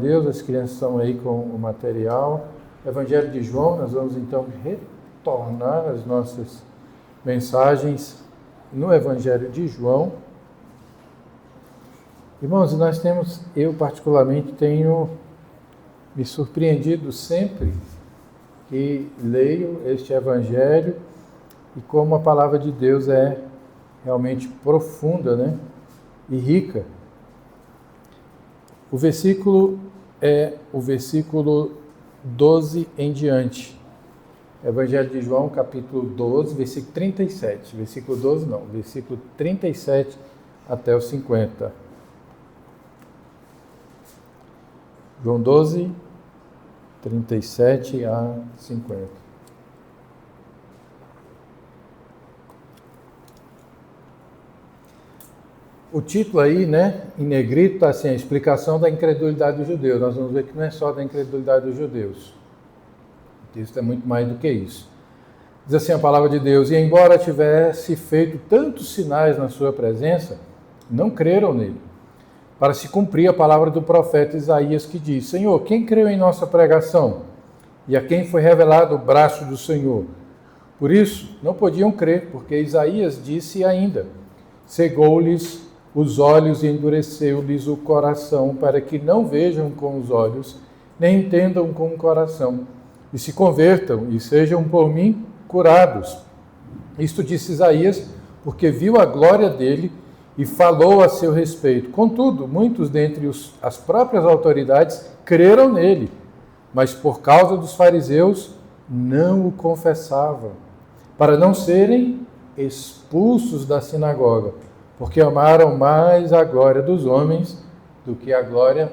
Deus, as crianças estão aí com o material. Evangelho de João, nós vamos então retornar as nossas mensagens no Evangelho de João. Irmãos, eu particularmente tenho me surpreendido sempre que leio este Evangelho e como a palavra de Deus é realmente profunda, né? E rica. O versículo é o versículo 12 em diante. Evangelho de João, capítulo 12, versículo 37. Versículo 12 não, versículo 37 até o 50. João 12, 37 a 50. O título aí, né, em negrito, está assim, a explicação da incredulidade dos judeus. Nós vamos ver que não é só da incredulidade dos judeus. O texto é muito mais do que isso. Diz assim a palavra de Deus: e embora tivesse feito tantos sinais na sua presença, não creram nele, para se cumprir a palavra do profeta Isaías, que diz: Senhor, quem creu em nossa pregação? E a quem foi revelado o braço do Senhor? Por isso, não podiam crer, porque Isaías disse ainda: cegou-lhes os olhos e endureceu-lhes o coração, para que não vejam com os olhos, nem entendam com o coração, e se convertam e sejam por mim curados. Isto disse Isaías, porque viu a glória dele e falou a seu respeito. Contudo, muitos dentre as próprias autoridades creram nele, mas por causa dos fariseus não o confessavam, para não serem expulsos da sinagoga, porque amaram mais a glória dos homens do que a glória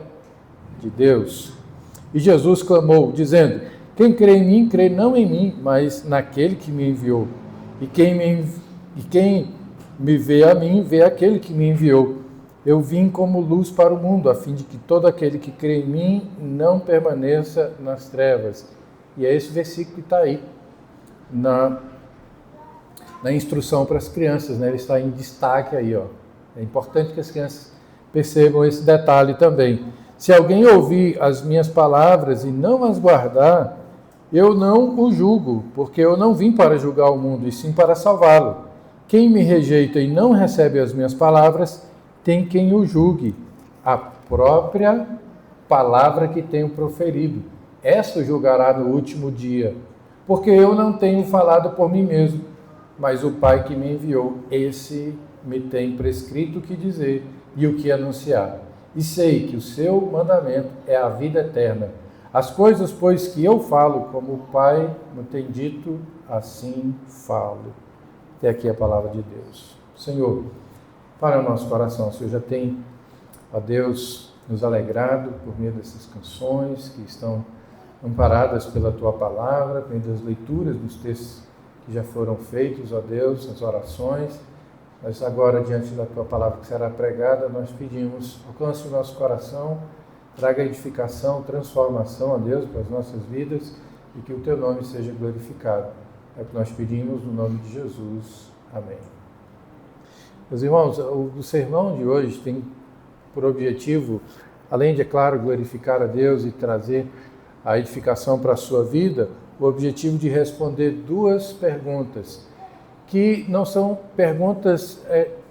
de Deus. E Jesus clamou, dizendo: quem crê em mim, crê não em mim, mas naquele que me enviou. E quem me vê a mim, vê aquele que me enviou. Eu vim como luz para o mundo, a fim de que todo aquele que crê em mim não permaneça nas trevas. E é esse versículo que está aí, na instrução para as crianças, né? Ele está em destaque aí, ó. É importante que as crianças percebam esse detalhe também. Se alguém ouvir as minhas palavras e não as guardar, eu não o julgo, porque eu não vim para julgar o mundo, e sim para salvá-lo. Quem me rejeita e não recebe as minhas palavras, tem quem o julgue, a própria palavra que tenho proferido. Essa julgará no último dia, porque eu não tenho falado por mim mesmo, mas o Pai que me enviou, esse me tem prescrito o que dizer e o que anunciar. E sei que o seu mandamento é a vida eterna. As coisas, pois, que eu falo, como o Pai me tem dito, assim falo. Até aqui a palavra de Deus. Senhor, para o nosso coração, o Senhor já tem, ó Deus, nos alegrado por meio dessas canções que estão amparadas pela Tua palavra, por meio das leituras dos textos que já foram feitos, ó Deus, as orações. Mas agora, diante da Tua palavra que será pregada, nós pedimos, alcance o nosso coração, traga edificação, transformação, ó Deus, para as nossas vidas e que o Teu nome seja glorificado. É o que nós pedimos no nome de Jesus. Amém. Meus irmãos, o sermão de hoje tem por objetivo, além de, é claro, glorificar a Deus e trazer a edificação para a sua vida, o objetivo de responder duas perguntas, que não são perguntas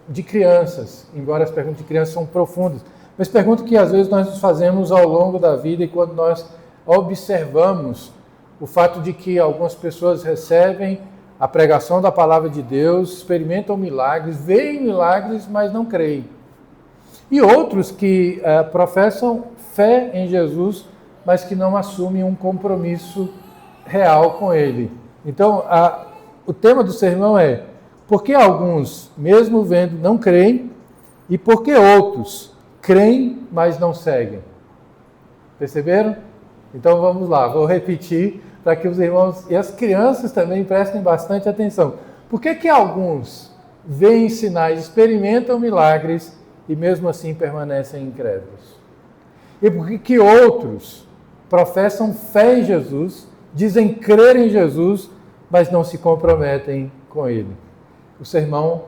de crianças, embora as perguntas de crianças são profundas, mas perguntas que às vezes nós nos fazemos ao longo da vida e quando nós observamos o fato de que algumas pessoas recebem a pregação da palavra de Deus, experimentam milagres, veem milagres, mas não creem. E outros que professam fé em Jesus, mas que não assumem um compromisso real com Ele. Então, o tema do sermão é: por que alguns, mesmo vendo, não creem, e por que outros creem, mas não seguem? Perceberam? Então vamos lá, vou repetir para que os irmãos e as crianças também prestem bastante atenção. Por que alguns veem sinais, experimentam milagres e mesmo assim permanecem incrédulos? E por que outros professam fé em Jesus, dizem crer em Jesus, mas não se comprometem com Ele? O sermão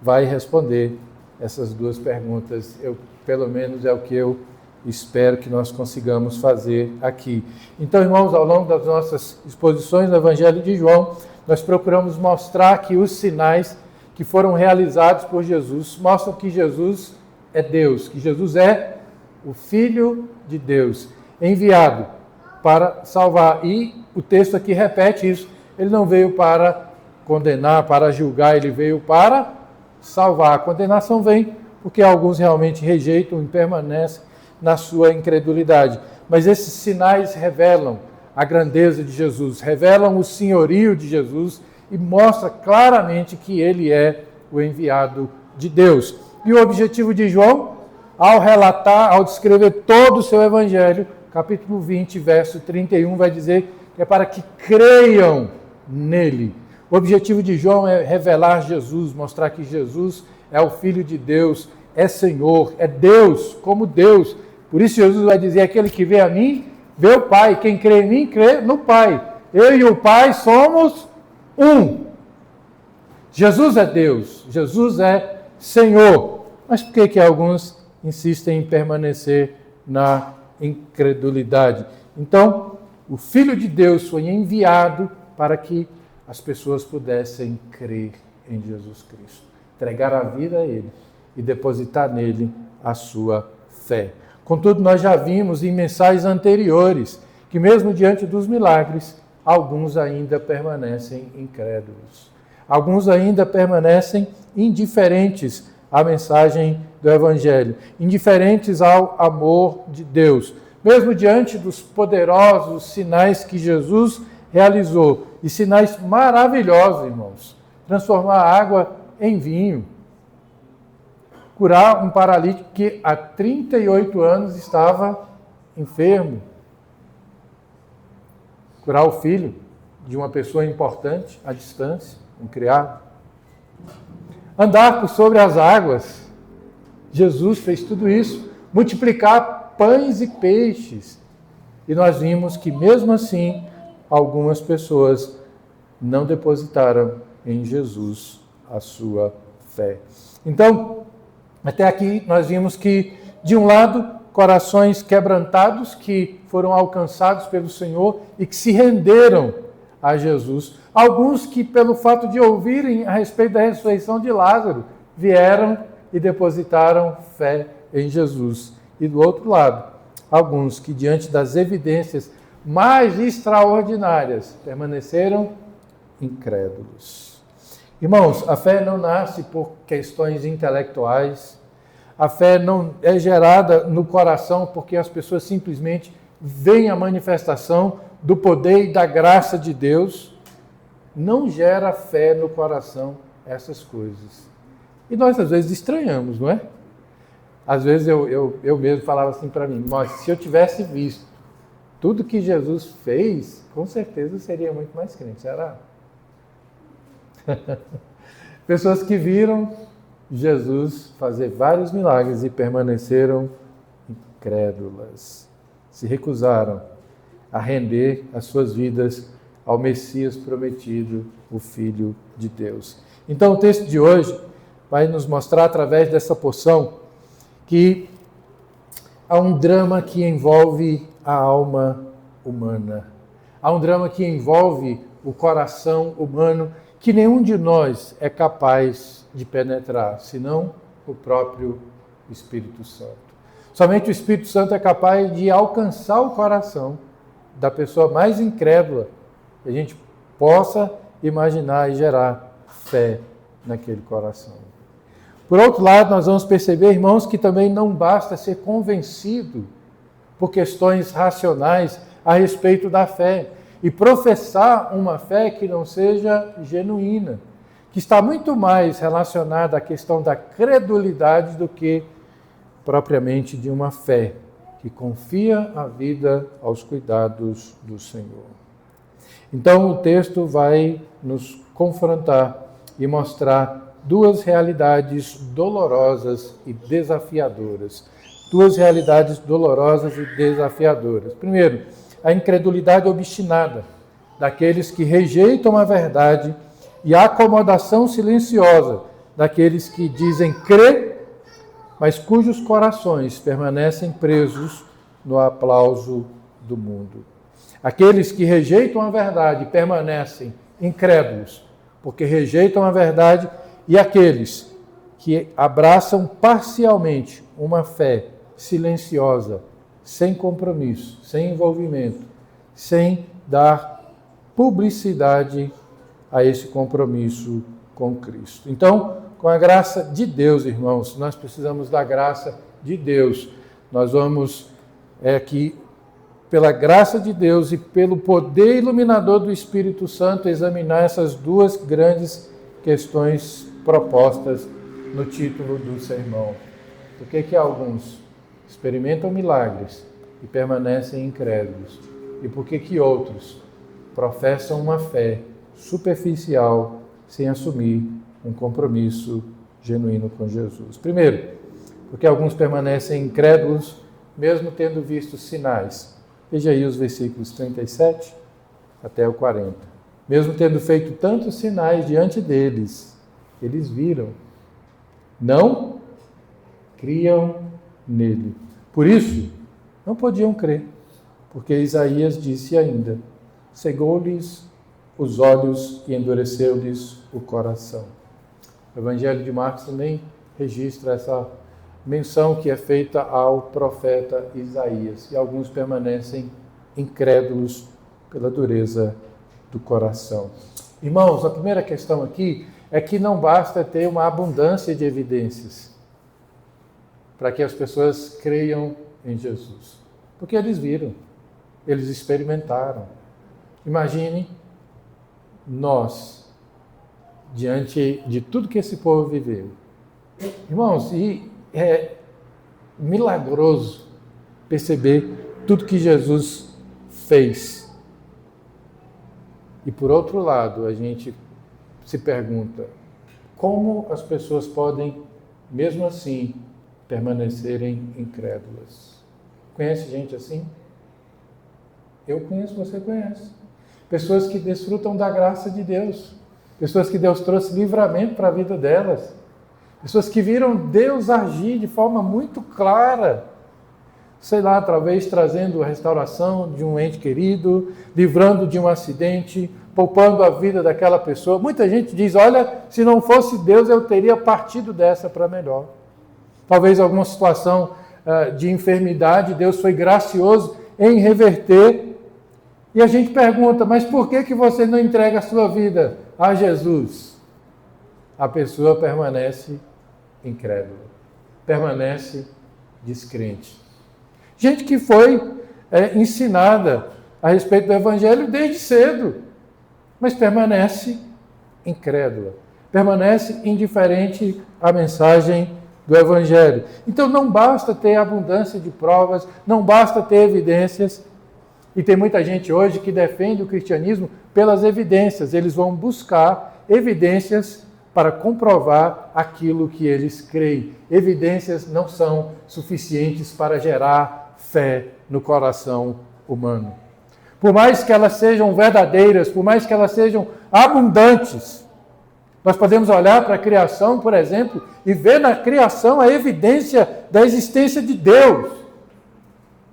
vai responder essas duas perguntas. Pelo menos é o que eu espero que nós consigamos fazer aqui. Então, irmãos, ao longo das nossas exposições do Evangelho de João, nós procuramos mostrar que os sinais que foram realizados por Jesus mostram que Jesus é Deus, que Jesus é o Filho de Deus, enviado para salvar. E o texto aqui repete isso. Ele não veio para condenar, para julgar, ele veio para salvar. A condenação vem porque alguns realmente rejeitam e permanecem na sua incredulidade. Mas esses sinais revelam a grandeza de Jesus, revelam o senhorio de Jesus e mostra claramente que ele é o enviado de Deus. E o objetivo de João, ao relatar, ao descrever todo o seu evangelho, capítulo 20, verso 31, vai dizer que é para que creiam nele. O objetivo de João é revelar Jesus, mostrar que Jesus é o Filho de Deus, é Senhor, é Deus, como Deus. Por isso Jesus vai dizer, aquele que vê a mim, vê o Pai. Quem crê em mim, crê no Pai. Eu e o Pai somos um. Jesus é Deus, Jesus é Senhor. Mas por que alguns insistem em permanecer na incredulidade? Então, o Filho de Deus foi enviado para que as pessoas pudessem crer em Jesus Cristo, entregar a vida a Ele e depositar nele a sua fé. Contudo, nós já vimos em mensagens anteriores que mesmo diante dos milagres, alguns ainda permanecem incrédulos. Alguns ainda permanecem indiferentes à mensagem do Evangelho, indiferentes ao amor de Deus. Mesmo diante dos poderosos sinais que Jesus realizou, e sinais maravilhosos, irmãos, transformar a água em vinho, curar um paralítico que há 38 anos estava enfermo, curar o filho de uma pessoa importante à distância, um criado, andar por sobre as águas. Jesus fez tudo isso, multiplicar pães e peixes. E nós vimos que mesmo assim, algumas pessoas não depositaram em Jesus a sua fé. Então, até aqui nós vimos que, de um lado, corações quebrantados que foram alcançados pelo Senhor e que se renderam a Jesus. Alguns que, pelo fato de ouvirem a respeito da ressurreição de Lázaro, vieram e depositaram fé em Jesus. E do outro lado, alguns que, diante das evidências mais extraordinárias, permaneceram incrédulos. Irmãos, a fé não nasce por questões intelectuais, a fé não é gerada no coração porque as pessoas simplesmente veem a manifestação do poder e da graça de Deus. Não gera fé no coração essas coisas. E nós às vezes estranhamos, não é? Às vezes eu mesmo falava assim para mim, mas se eu tivesse visto tudo que Jesus fez, com certeza eu seria muito mais crente, será? Pessoas que viram Jesus fazer vários milagres e permaneceram incrédulas, se recusaram a render as suas vidas ao Messias prometido, o Filho de Deus. Então o texto de hoje vai nos mostrar através dessa porção que há um drama que envolve a alma humana. Há um drama que envolve o coração humano que nenhum de nós é capaz de penetrar, senão o próprio Espírito Santo. Somente o Espírito Santo é capaz de alcançar o coração da pessoa mais incrédula, que a gente possa imaginar e gerar fé naquele coração. Por outro lado, nós vamos perceber, irmãos, que também não basta ser convencido por questões racionais a respeito da fé e professar uma fé que não seja genuína, que está muito mais relacionada à questão da credulidade do que propriamente de uma fé que confia a vida aos cuidados do Senhor. Então o texto vai nos confrontar e mostrar duas realidades dolorosas e desafiadoras. Duas realidades dolorosas e desafiadoras. Primeiro, a incredulidade obstinada daqueles que rejeitam a verdade e a acomodação silenciosa daqueles que dizem crer, mas cujos corações permanecem presos no aplauso do mundo. Aqueles que rejeitam a verdade permanecem incrédulos, porque rejeitam a verdade, e aqueles que abraçam parcialmente uma fé silenciosa, sem compromisso, sem envolvimento, sem dar publicidade a esse compromisso com Cristo. Então, com a graça de Deus, irmãos, nós precisamos da graça de Deus. Nós vamos aqui, pela graça de Deus e pelo poder iluminador do Espírito Santo, examinar essas duas grandes questões propostas no título do sermão. Por que alguns experimentam milagres e permanecem incrédulos? E por que outros professam uma fé superficial sem assumir um compromisso genuíno com Jesus? Primeiro, porque alguns permanecem incrédulos mesmo tendo visto sinais. Veja aí os versículos 37 até o 40. Mesmo tendo feito tantos sinais diante deles, eles viram, não criam nele. Por isso, não podiam crer, porque Isaías disse ainda: cegou-lhes os olhos e endureceu-lhes o coração. O Evangelho de Marcos também registra essa menção que é feita ao profeta Isaías, e alguns permanecem incrédulos pela dureza do coração. Irmãos, a primeira questão aqui é que não basta ter uma abundância de evidências para que as pessoas creiam em Jesus, porque eles viram, eles experimentaram. Imagine nós, diante de tudo que esse povo viveu. Irmãos, e é milagroso perceber tudo que Jesus fez. E por outro lado, a gente se pergunta como as pessoas podem, mesmo assim, permanecerem incrédulas. Conhece gente assim? Eu conheço, você conhece. Pessoas que desfrutam da graça de Deus. Pessoas que Deus trouxe livramento para a vida delas. Pessoas que viram Deus agir de forma muito clara. Sei lá, talvez trazendo a restauração de um ente querido, livrando de um acidente, poupando a vida daquela pessoa. Muita gente diz: olha, se não fosse Deus, eu teria partido dessa para melhor. Talvez alguma situação de enfermidade, Deus foi gracioso em reverter. E a gente pergunta: mas por que você não entrega a sua vida a Jesus? A pessoa permanece incrédula, permanece descrente. Gente que foi ensinada a respeito do Evangelho desde cedo, mas permanece incrédula, permanece indiferente à mensagem do Evangelho. Então não basta ter abundância de provas, não basta ter evidências. E tem muita gente hoje que defende o cristianismo pelas evidências. Eles vão buscar evidências para comprovar aquilo que eles creem. Evidências não são suficientes para gerar fé no coração humano. Por mais que elas sejam verdadeiras, por mais que elas sejam abundantes, nós podemos olhar para a criação, por exemplo, e ver na criação a evidência da existência de Deus.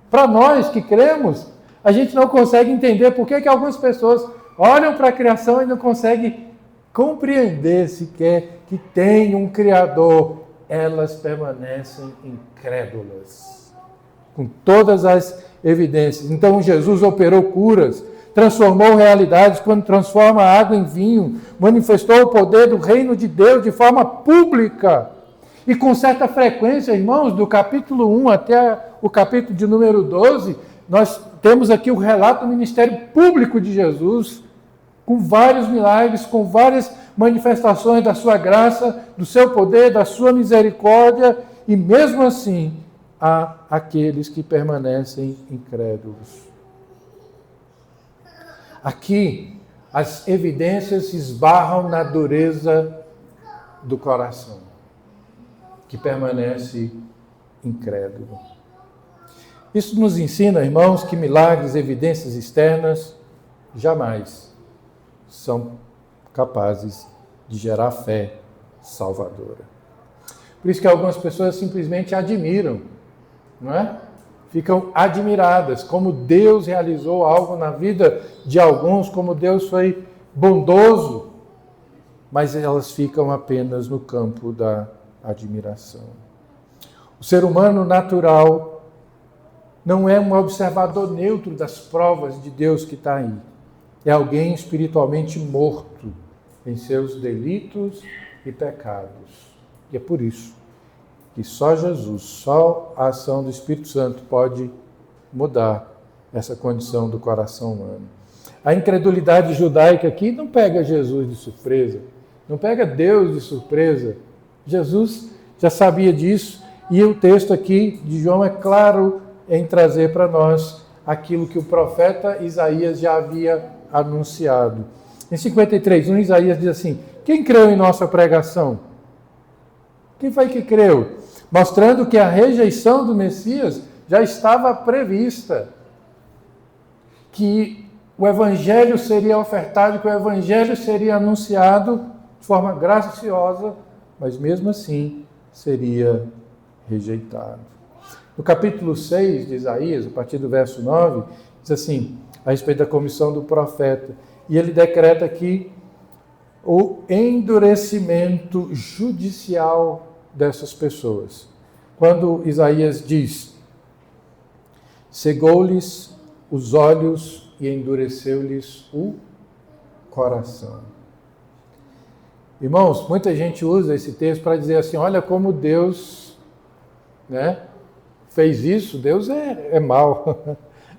Para nós que cremos, a gente não consegue entender por que algumas pessoas olham para a criação e não conseguem compreender sequer que tem um Criador. Elas permanecem incrédulas, com todas as evidências. Então Jesus operou curas, transformou realidades quando transforma a água em vinho, manifestou o poder do reino de Deus de forma pública. E com certa frequência, irmãos, do capítulo 1 até o capítulo de número 12, nós temos aqui o relato do ministério público de Jesus, com vários milagres, com várias manifestações da sua graça, do seu poder, da sua misericórdia, e mesmo assim há aqueles que permanecem incrédulos. Aqui, as evidências esbarram na dureza do coração, que permanece incrédulo. Isso nos ensina, irmãos, que milagres, evidências externas, jamais são capazes de gerar fé salvadora. Por isso que algumas pessoas simplesmente admiram, não é? Ficam admiradas como Deus realizou algo na vida de alguns, como Deus foi bondoso, mas elas ficam apenas no campo da admiração. O ser humano natural não é um observador neutro das provas de Deus que está aí. É alguém espiritualmente morto em seus delitos e pecados. E é por isso que só Jesus, só a ação do Espírito Santo pode mudar essa condição do coração humano. A incredulidade judaica aqui não pega Jesus de surpresa, não pega Deus de surpresa. Jesus já sabia disso e o texto aqui de João é claro em trazer para nós aquilo que o profeta Isaías já havia anunciado. Em 53:1, Isaías diz assim: quem creu em nossa pregação? Quem foi que creu? Mostrando que a rejeição do Messias já estava prevista. Que o Evangelho seria ofertado, que o Evangelho seria anunciado de forma graciosa, mas mesmo assim seria rejeitado. No capítulo 6 de Isaías, a partir do verso 9, diz assim, a respeito da comissão do profeta, e ele decreta aqui o endurecimento judicial dessas pessoas. Quando Isaías diz: cegou-lhes os olhos e endureceu-lhes o coração. Irmãos, muita gente usa esse texto para dizer assim, olha como Deus, fez isso, Deus é mau.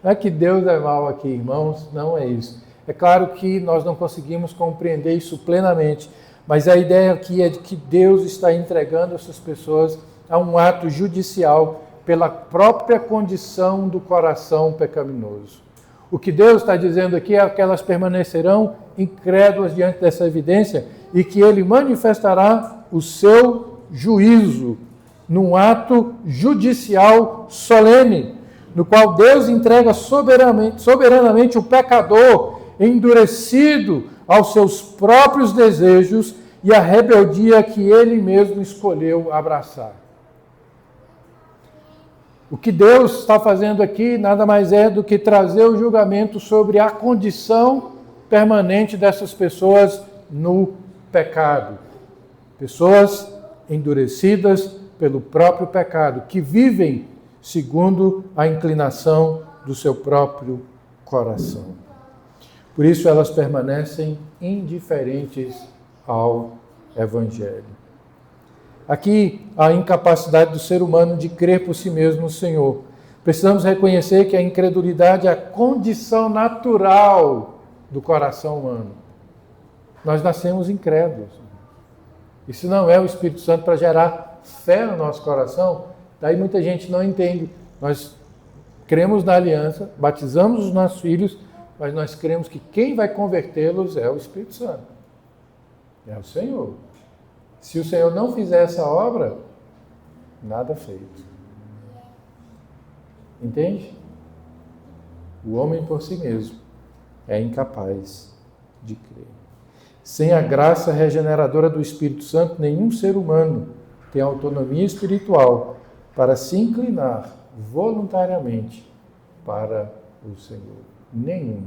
Não é que Deus é mau aqui, irmãos, não é isso. É claro que nós não conseguimos compreender isso plenamente, mas a ideia aqui é de que Deus está entregando essas pessoas a um ato judicial pela própria condição do coração pecaminoso. O que Deus está dizendo aqui é que elas permanecerão incrédulas diante dessa evidência e que Ele manifestará o seu juízo num ato judicial solene, no qual Deus entrega soberanamente o pecador endurecido aos seus próprios desejos e à rebeldia que ele mesmo escolheu abraçar. O que Deus está fazendo aqui nada mais é do que trazer o julgamento sobre a condição permanente dessas pessoas no pecado. Pessoas endurecidas pelo próprio pecado, que vivem segundo a inclinação do seu próprio coração. Por isso elas permanecem indiferentes ao Evangelho. Aqui, a incapacidade do ser humano de crer por si mesmo no Senhor. Precisamos reconhecer que a incredulidade é a condição natural do coração humano. Nós nascemos incrédulos. E se não é o Espírito Santo para gerar fé no nosso coração, daí muita gente não entende. Nós cremos na aliança, batizamos os nossos filhos, mas nós cremos que quem vai convertê-los é o Espírito Santo. É o Senhor. Se o Senhor não fizer essa obra, nada feito. Entende? O homem por si mesmo é incapaz de crer. Sem a graça regeneradora do Espírito Santo, nenhum ser humano tem autonomia espiritual para se inclinar voluntariamente para o Senhor. Nenhum.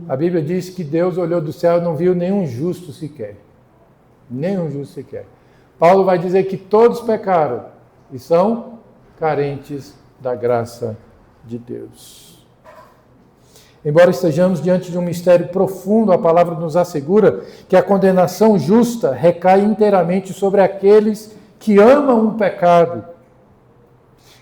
A Bíblia diz que Deus olhou do céu e não viu nenhum justo sequer. Nenhum justo sequer. Paulo vai dizer que todos pecaram e são carentes da graça de Deus. Embora estejamos diante de um mistério profundo, a palavra nos assegura que a condenação justa recai inteiramente sobre aqueles que amam o pecado.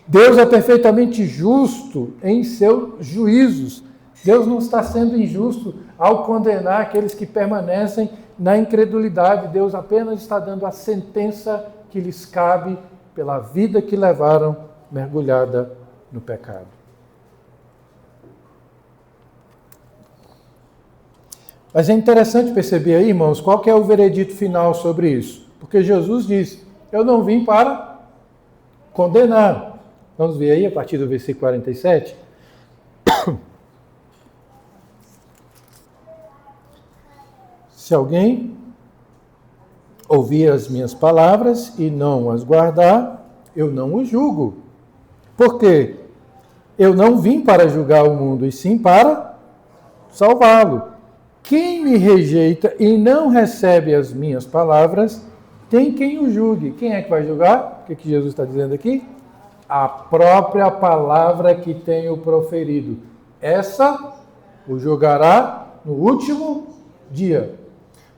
Deus é perfeitamente justo em seus juízos. Deus não está sendo injusto ao condenar aqueles que permanecem na incredulidade. Deus apenas está dando a sentença que lhes cabe pela vida que levaram mergulhada no pecado. Mas é interessante perceber aí, irmãos, qual que é o veredito final sobre isso. Porque Jesus diz, eu não vim para condenar. Vamos ver aí a partir do versículo 47. Se alguém ouvir as minhas palavras e não as guardar, eu não o julgo. Por quê? Eu não vim para julgar o mundo, e sim para salvá-lo. Quem me rejeita e não recebe as minhas palavras, tem quem o julgue. Quem é que vai julgar? O que Jesus está dizendo aqui? A própria palavra que tenho proferido. Essa o julgará no último dia.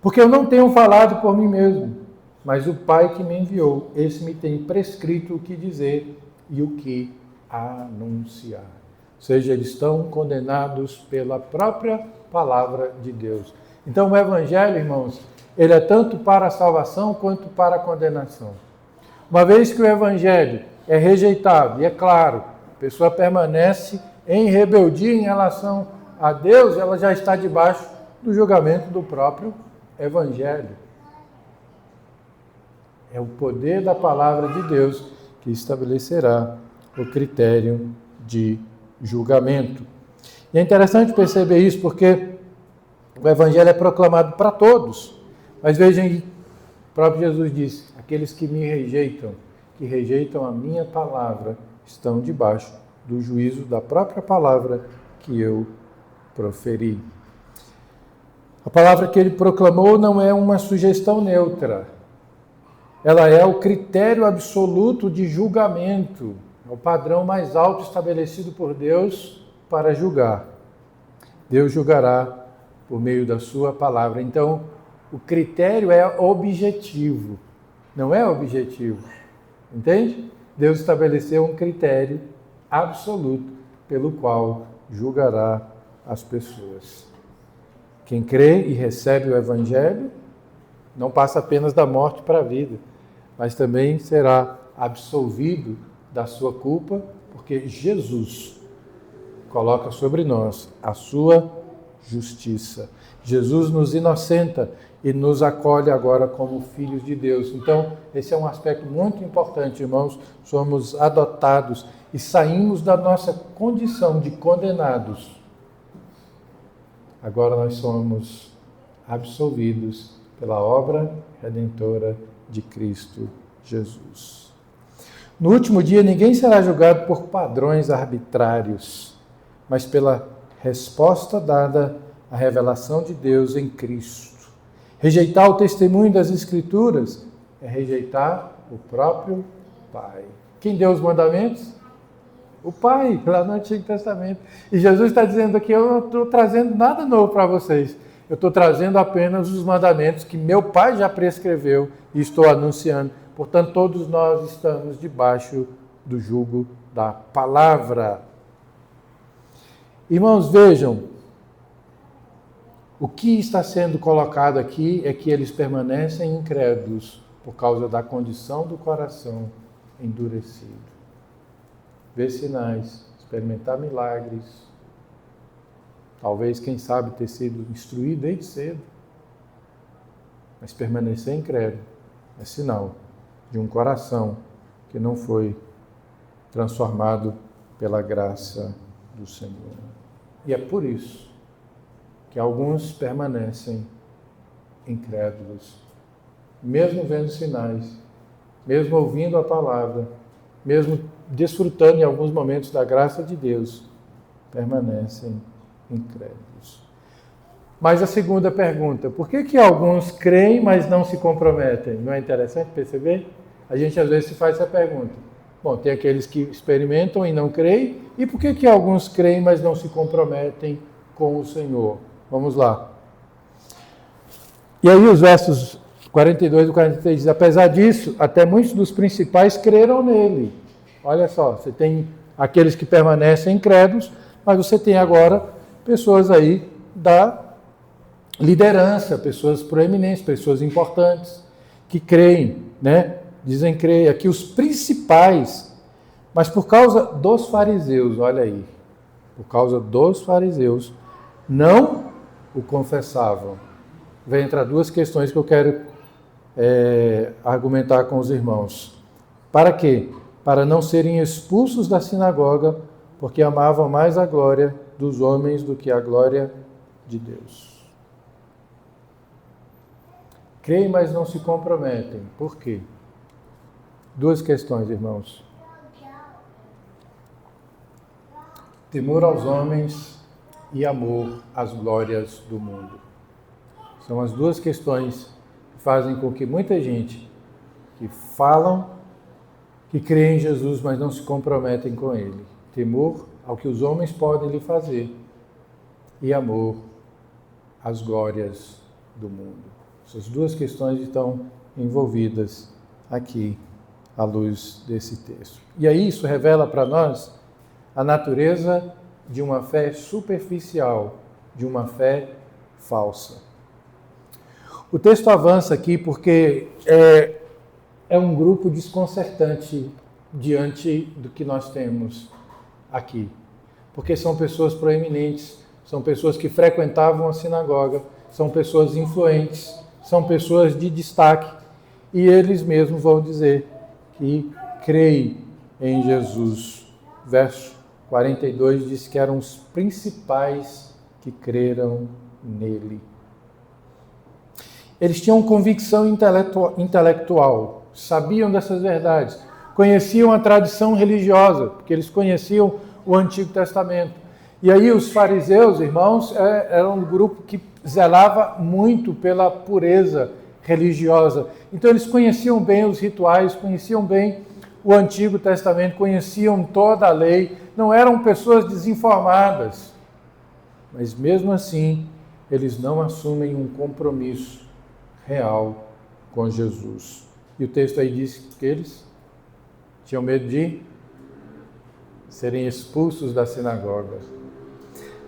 Porque eu não tenho falado por mim mesmo, mas o Pai que me enviou, esse me tem prescrito o que dizer e o que anunciar. Ou seja, eles estão condenados pela própria palavra de Deus. Então o Evangelho, irmãos, ele é tanto para a salvação quanto para a condenação. Uma vez que o Evangelho é rejeitado, e é claro, a pessoa permanece em rebeldia em relação a Deus, ela já está debaixo do julgamento do próprio Evangelho. É o poder da palavra de Deus que estabelecerá o critério de julgamento. E é interessante perceber isso porque o Evangelho é proclamado para todos. Mas vejam, o próprio Jesus disse, aqueles que me rejeitam, que rejeitam a minha palavra, estão debaixo do juízo da própria palavra que eu proferi. A palavra que ele proclamou não é uma sugestão neutra. Ela é o critério absoluto de julgamento, é o padrão mais alto estabelecido por Deus para julgar. Deus julgará por meio da sua palavra. Então, o critério é objetivo, não é objetivo. Entende? Deus estabeleceu um critério absoluto pelo qual julgará as pessoas. Quem crê e recebe o Evangelho não passa apenas da morte para a vida, mas também será absolvido da sua culpa, porque Jesus coloca sobre nós a sua justiça. Jesus nos inocenta e nos acolhe agora como filhos de Deus. Então, esse é um aspecto muito importante, irmãos. Somos adotados e saímos da nossa condição de condenados. Agora nós somos absolvidos pela obra redentora de Cristo Jesus. No último dia, ninguém será julgado por padrões arbitrários, mas pela resposta dada à revelação de Deus em Cristo. Rejeitar o testemunho das Escrituras é rejeitar o próprio Pai. Quem deu os mandamentos? O Pai, lá no Antigo Testamento. E Jesus está dizendo aqui, eu não estou trazendo nada novo para vocês. Eu estou trazendo apenas os mandamentos que meu Pai já prescreveu e estou anunciando. Portanto, todos nós estamos debaixo do jugo da palavra. Irmãos, vejam, o que está sendo colocado aqui é que eles permanecem incrédulos por causa da condição do coração endurecido. Ver sinais, experimentar milagres, talvez, quem sabe, ter sido instruído desde cedo, mas permanecer incrédulo é sinal de um coração que não foi transformado pela graça do Senhor. E é por isso que alguns permanecem incrédulos, mesmo vendo sinais, mesmo ouvindo a palavra, mesmo desfrutando em alguns momentos da graça de Deus, permanecem incrédulos. Mas a segunda pergunta, por que alguns creem, mas não se comprometem? Não é interessante perceber? A gente às vezes se faz essa pergunta. Bom, tem aqueles que experimentam e não creem, e por que alguns creem, mas não se comprometem com o Senhor? Vamos lá. E aí os versos 42 e 43 diz, apesar disso, até muitos dos principais creram nele. Olha só, você tem aqueles que permanecem incrédulos, mas você tem agora pessoas aí da liderança, pessoas proeminentes, pessoas importantes, que creem, né? Dizem crer aqui os principais, mas por causa dos fariseus, olha aí, por causa dos fariseus, não o confessavam. Vem entrar duas questões que eu quero argumentar com os irmãos. Para quê? Para não serem expulsos da sinagoga, porque amavam mais a glória dos homens do que a glória de Deus. Creem, mas não se comprometem. Por quê? Duas questões, irmãos. Temor aos homens e amor às glórias do mundo. São as duas questões que fazem com que muita gente que falam que creem em Jesus, mas não se comprometem com Ele. Temor ao que os homens podem lhe fazer e amor às glórias do mundo. Essas duas questões estão envolvidas aqui à luz desse texto. E aí isso revela para nós a natureza de uma fé superficial, de uma fé falsa. O texto avança aqui porque é um grupo desconcertante diante do que nós temos aqui. Porque são pessoas proeminentes, são pessoas que frequentavam a sinagoga, são pessoas influentes, são pessoas de destaque, e eles mesmos vão dizer que creem em Jesus. Verso 42 diz que eram os principais que creram nele. Eles tinham convicção intelectual, sabiam dessas verdades, conheciam a tradição religiosa, porque eles conheciam o Antigo Testamento. E aí os fariseus, irmãos, eram um grupo que zelava muito pela pureza religiosa. Então eles conheciam bem os rituais, conheciam bem o Antigo Testamento, conheciam toda a lei, não eram pessoas desinformadas. Mas mesmo assim, eles não assumem um compromisso real com Jesus. E o texto aí diz que eles tinham medo de serem expulsos da sinagoga.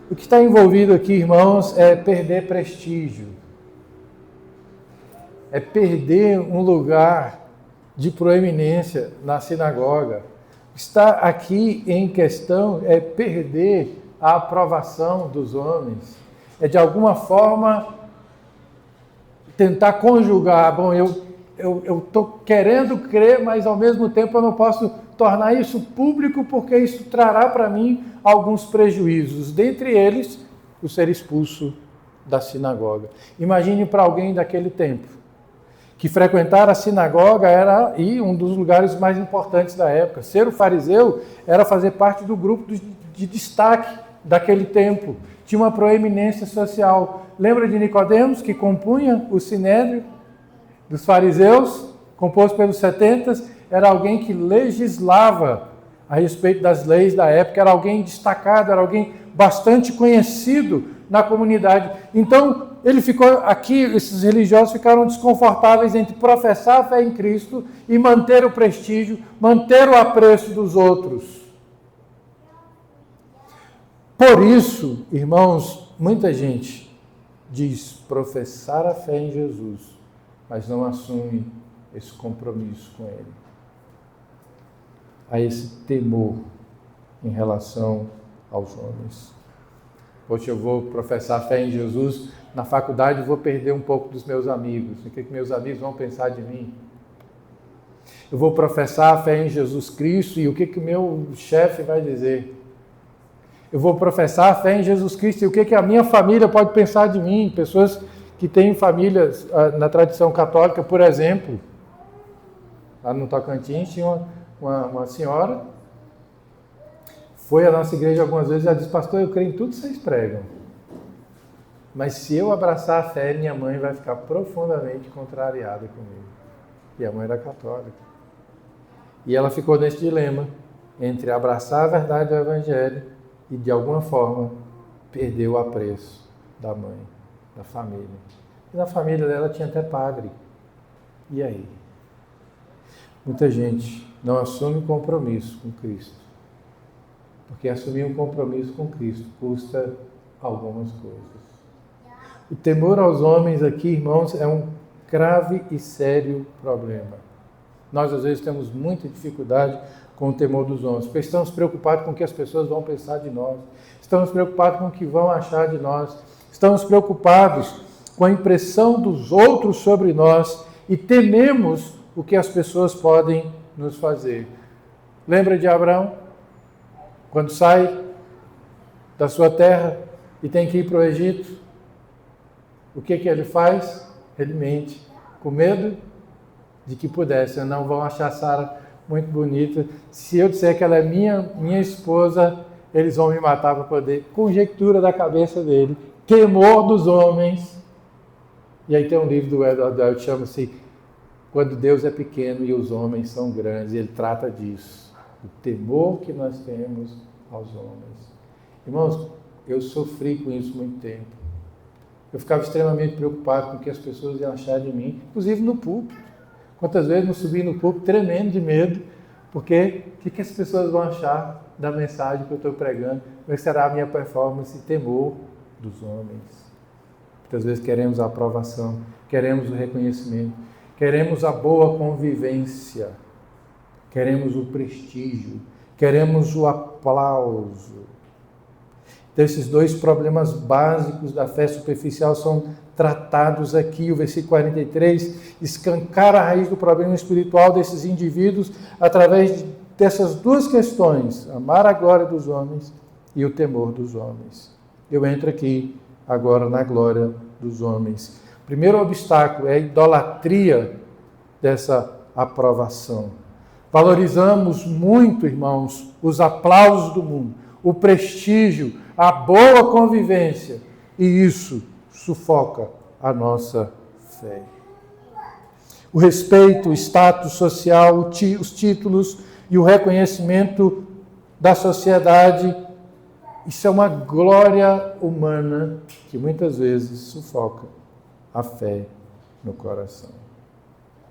O que está envolvido aqui, irmãos, é perder prestígio. É perder um lugar de proeminência na sinagoga. Está aqui em questão é perder a aprovação dos homens. É de alguma forma tentar conjugar, bom, eu estou querendo crer, mas ao mesmo tempo eu não posso tornar isso público porque isso trará para mim alguns prejuízos, dentre eles o ser expulso da sinagoga. Imagine para alguém daquele tempo, que frequentar a sinagoga era um dos lugares mais importantes da época. Ser o fariseu era fazer parte do grupo de destaque daquele tempo. Tinha uma proeminência social. Lembra de Nicodemos, que compunha o sinédrio dos fariseus, composto pelos 70? Era alguém que legislava a respeito das leis da época, era alguém destacado, era alguém bastante conhecido na comunidade. Então, ele ficou aqui, esses religiosos ficaram desconfortáveis entre professar a fé em Cristo e manter o prestígio, manter o apreço dos outros. Por isso, irmãos, muita gente diz professar a fé em Jesus, mas não assume esse compromisso com Ele. Há esse temor em relação aos homens. Poxa, eu vou professar a fé em Jesus, na faculdade vou perder um pouco dos meus amigos. O que meus amigos vão pensar de mim? Eu vou professar a fé em Jesus Cristo e o que meu chefe vai dizer? Eu vou professar a fé em Jesus Cristo e o que a minha família pode pensar de mim? Pessoas que têm famílias na tradição católica, por exemplo, lá no Tocantins tinha uma senhora, foi à nossa igreja algumas vezes e ela disse: pastor, eu creio em tudo que vocês pregam, mas se eu abraçar a fé, minha mãe vai ficar profundamente contrariada comigo. E a mãe era católica. E ela ficou nesse dilema entre abraçar a verdade do Evangelho e, de alguma forma, perder o apreço da mãe, da família. E na família dela tinha até padre. E aí? Muita gente não assume um compromisso com Cristo, porque assumir um compromisso com Cristo custa algumas coisas. O temor aos homens aqui, irmãos, é um grave e sério problema. Nós, às vezes, temos muita dificuldade com o temor dos homens, porque estamos preocupados com o que as pessoas vão pensar de nós, estamos preocupados com o que vão achar de nós, estamos preocupados com a impressão dos outros sobre nós e tememos o que as pessoas podem nos fazer. Lembra de Abraão? Quando sai da sua terra e tem que ir para o Egito, o que ele faz? Ele mente Com medo de que pudessem. Não vão achar Sara muito bonita. Se eu disser que ela é minha esposa, eles vão me matar para poder. Conjectura da cabeça dele. Temor dos homens. E aí tem um livro do Edward Dale que chama-se Quando Deus é Pequeno e os Homens São Grandes. E ele trata disso. O temor que nós temos aos homens. Irmãos, eu sofri com isso muito tempo. Eu ficava extremamente preocupado com o que as pessoas iam achar de mim, inclusive no púlpito. Quantas vezes eu subi no púlpito tremendo de medo, porque o que as pessoas vão achar da mensagem que eu estou pregando? Como é que será a minha performance? Temor dos homens. Muitas vezes queremos a aprovação, queremos o reconhecimento, queremos a boa convivência, queremos o prestígio, queremos o aplauso. Então, esses dois problemas básicos da fé superficial são tratados aqui. O versículo 43 escancara a raiz do problema espiritual desses indivíduos através dessas duas questões: amar a glória dos homens e o temor dos homens. Eu entro aqui agora na glória dos homens. O primeiro obstáculo é a idolatria dessa aprovação. Valorizamos muito, irmãos, os aplausos do mundo, o prestígio, a boa convivência, e isso sufoca a nossa fé. O respeito, o status social, os títulos e o reconhecimento da sociedade, isso é uma glória humana que muitas vezes sufoca a fé no coração.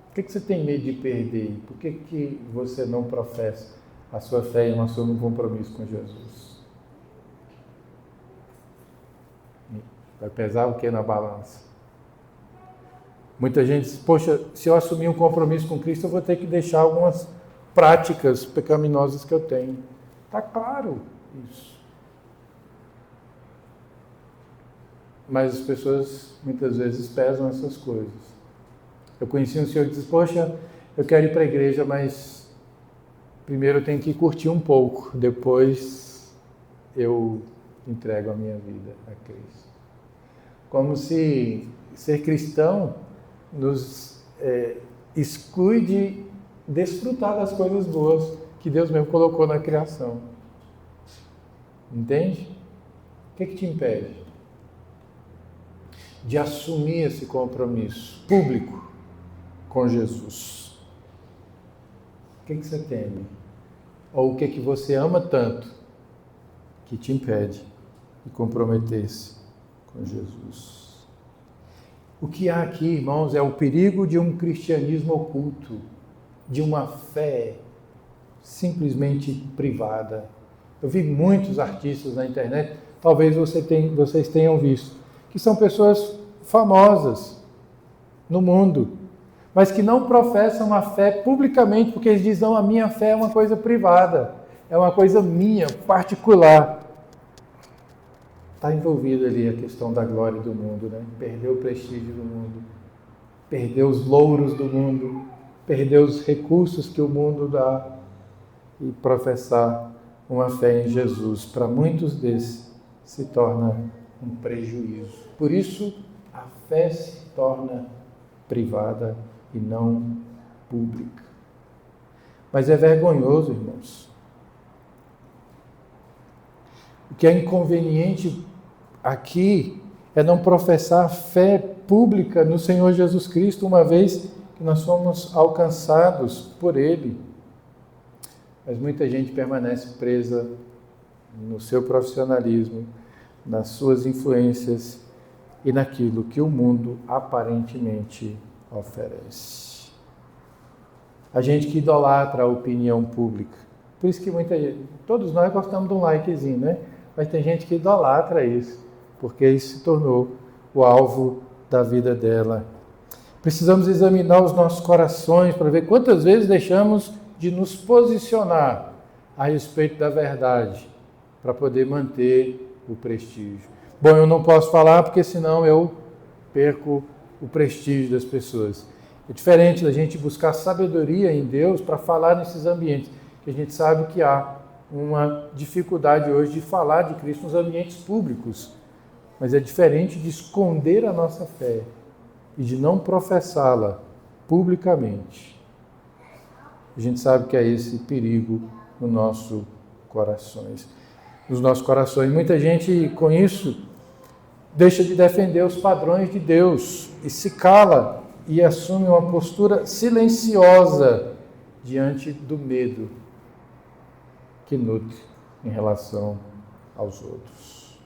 Por que você tem medo de perder? Por que você não professa a sua fé e não assume um compromisso com Jesus? Vai pesar o que na balança? Muita gente diz, poxa, se eu assumir um compromisso com Cristo, eu vou ter que deixar algumas práticas pecaminosas que eu tenho. Está claro isso. Mas as pessoas muitas vezes pesam essas coisas. Eu conheci um senhor que disse, poxa, eu quero ir para a igreja, mas primeiro eu tenho que curtir um pouco, depois eu entrego a minha vida a Cristo. Como se ser cristão nos exclui de desfrutar das coisas boas que Deus mesmo colocou na criação. Entende? O que te impede de assumir esse compromisso público com Jesus? O que você teme? Ou o que você ama tanto que te impede de comprometer-se com Jesus? O que há aqui, irmãos, é o perigo de um cristianismo oculto, de uma fé simplesmente privada. Eu vi muitos artistas na internet, talvez vocês tenham visto, que são pessoas famosas no mundo, mas que não professam a fé publicamente, porque eles dizem, não, a minha fé é uma coisa privada, é uma coisa minha, particular. Está envolvida ali a questão da glória do mundo, né? Perder o prestígio do mundo, perder os louros do mundo, perder os recursos que o mundo dá e professar uma fé em Jesus. Para muitos desses se torna um prejuízo. Por isso, a fé se torna privada e não pública. Mas é vergonhoso, irmãos. O que é inconveniente aqui é não professar fé pública no Senhor Jesus Cristo, uma vez que nós somos alcançados por Ele. Mas muita gente permanece presa no seu profissionalismo, nas suas influências e naquilo que o mundo aparentemente oferece. A gente que idolatra a opinião pública. Por isso que todos nós gostamos de um likezinho, né? Mas tem gente que idolatra isso, porque isso se tornou o alvo da vida dela. Precisamos examinar os nossos corações para ver quantas vezes deixamos de nos posicionar a respeito da verdade, para poder manter o prestígio. Bom, eu não posso falar porque senão eu perco o prestígio das pessoas. É diferente da gente buscar sabedoria em Deus para falar nesses ambientes, que a gente sabe que há uma dificuldade hoje de falar de Cristo nos ambientes públicos, mas é diferente de esconder a nossa fé e de não professá-la publicamente. A gente sabe que há esse perigo nos nossos corações. Muita gente, com isso, deixa de defender os padrões de Deus e se cala e assume uma postura silenciosa diante do medo que nutre em relação aos outros.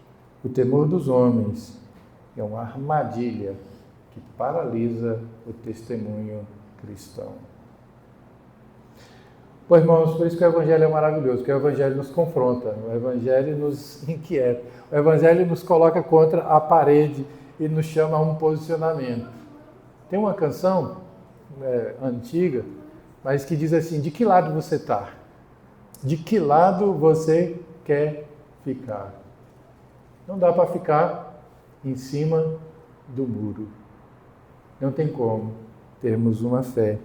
O temor dos homens é uma armadilha que paralisa o testemunho cristão. Pois, irmãos, por isso que o Evangelho é maravilhoso, porque o Evangelho nos confronta, o Evangelho nos inquieta, o Evangelho nos coloca contra a parede e nos chama a um posicionamento. Tem uma canção antiga, mas que diz assim: de que lado você está? De que lado você quer ficar? Não dá para ficar em cima do muro. Não tem como termos uma fé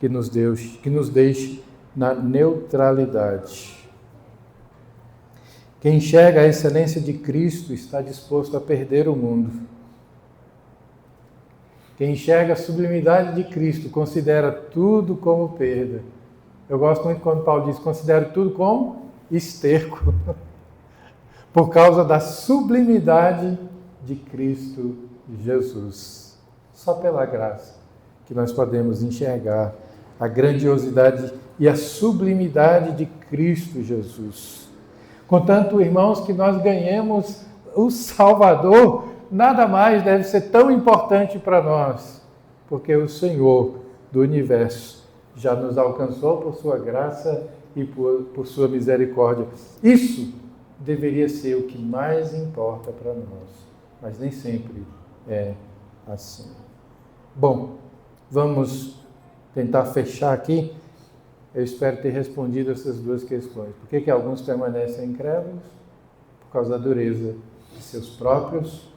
que nos deixe na neutralidade. Quem enxerga a excelência de Cristo está disposto a perder o mundo. Quem enxerga a sublimidade de Cristo considera tudo como perda. Eu gosto muito quando Paulo diz: considero tudo como esterco, por causa da sublimidade de Cristo Jesus. Só pela graça que nós podemos enxergar a grandiosidade e a sublimidade de Cristo Jesus. Contanto, irmãos, que nós ganhemos o Salvador, nada mais deve ser tão importante para nós, porque o Senhor do universo já nos alcançou por sua graça e por sua misericórdia. Isso deveria ser o que mais importa para nós, mas nem sempre é assim. Bom, vamos tentar fechar aqui. Eu espero ter respondido essas duas questões. Por que alguns permanecem incrédulos? Por causa da dureza de seus próprios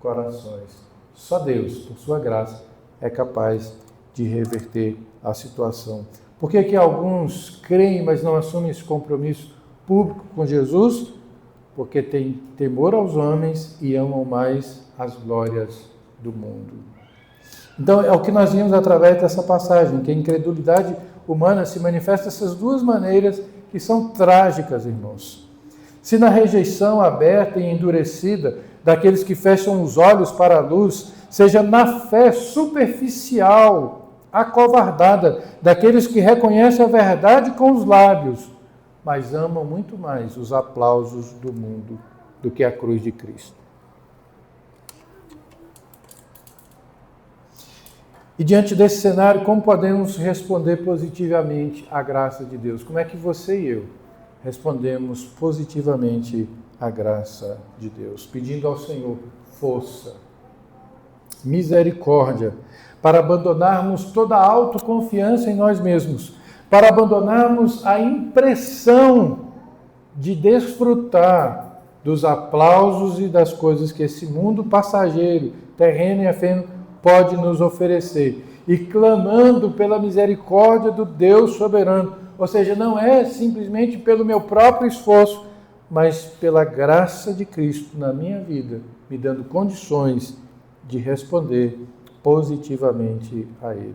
corações. Só Deus, por sua graça, é capaz de reverter a situação. Por que alguns creem, mas não assumem esse compromisso público com Jesus? Porque têm temor aos homens e amam mais as glórias do mundo. Então, é o que nós vimos através dessa passagem, que a incredulidade humana se manifesta dessas duas maneiras que são trágicas, irmãos. Se na rejeição aberta e endurecida daqueles que fecham os olhos para a luz, seja na fé superficial, acovardada, daqueles que reconhecem a verdade com os lábios, mas amam muito mais os aplausos do mundo do que a cruz de Cristo. E diante desse cenário, como podemos responder positivamente à graça de Deus? Como é que você e eu respondemos positivamente à graça de Deus? Pedindo ao Senhor força, misericórdia, para abandonarmos toda a autoconfiança em nós mesmos, para abandonarmos a impressão de desfrutar dos aplausos e das coisas que esse mundo passageiro, terreno e efêmero pode nos oferecer, e clamando pela misericórdia do Deus soberano, ou seja, não é simplesmente pelo meu próprio esforço, mas pela graça de Cristo na minha vida, me dando condições de responder positivamente a Ele.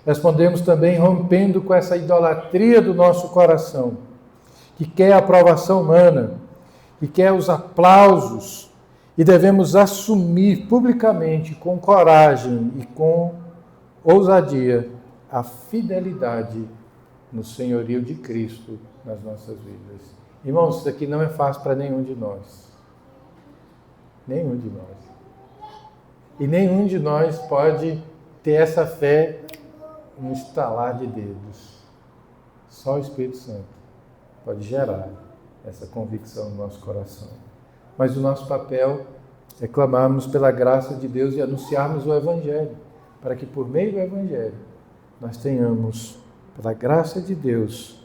Respondemos também rompendo com essa idolatria do nosso coração, que quer a aprovação humana, que quer os aplausos, e devemos assumir publicamente, com coragem e com ousadia, a fidelidade no senhorio de Cristo nas nossas vidas. Irmãos, isso aqui não é fácil para nenhum de nós. Nenhum de nós. E nenhum de nós pode ter essa fé no estalar de dedos. Só o Espírito Santo pode gerar essa convicção no nosso coração. Mas o nosso papel é clamarmos pela graça de Deus e anunciarmos o Evangelho, para que por meio do Evangelho nós tenhamos, pela graça de Deus,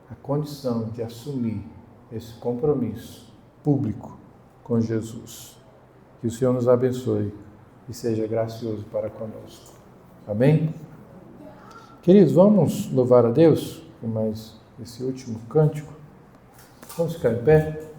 a condição de assumir esse compromisso público com Jesus. Que o Senhor nos abençoe e seja gracioso para conosco. Amém? Queridos, vamos louvar a Deus com mais esse último cântico. Vamos ficar em pé.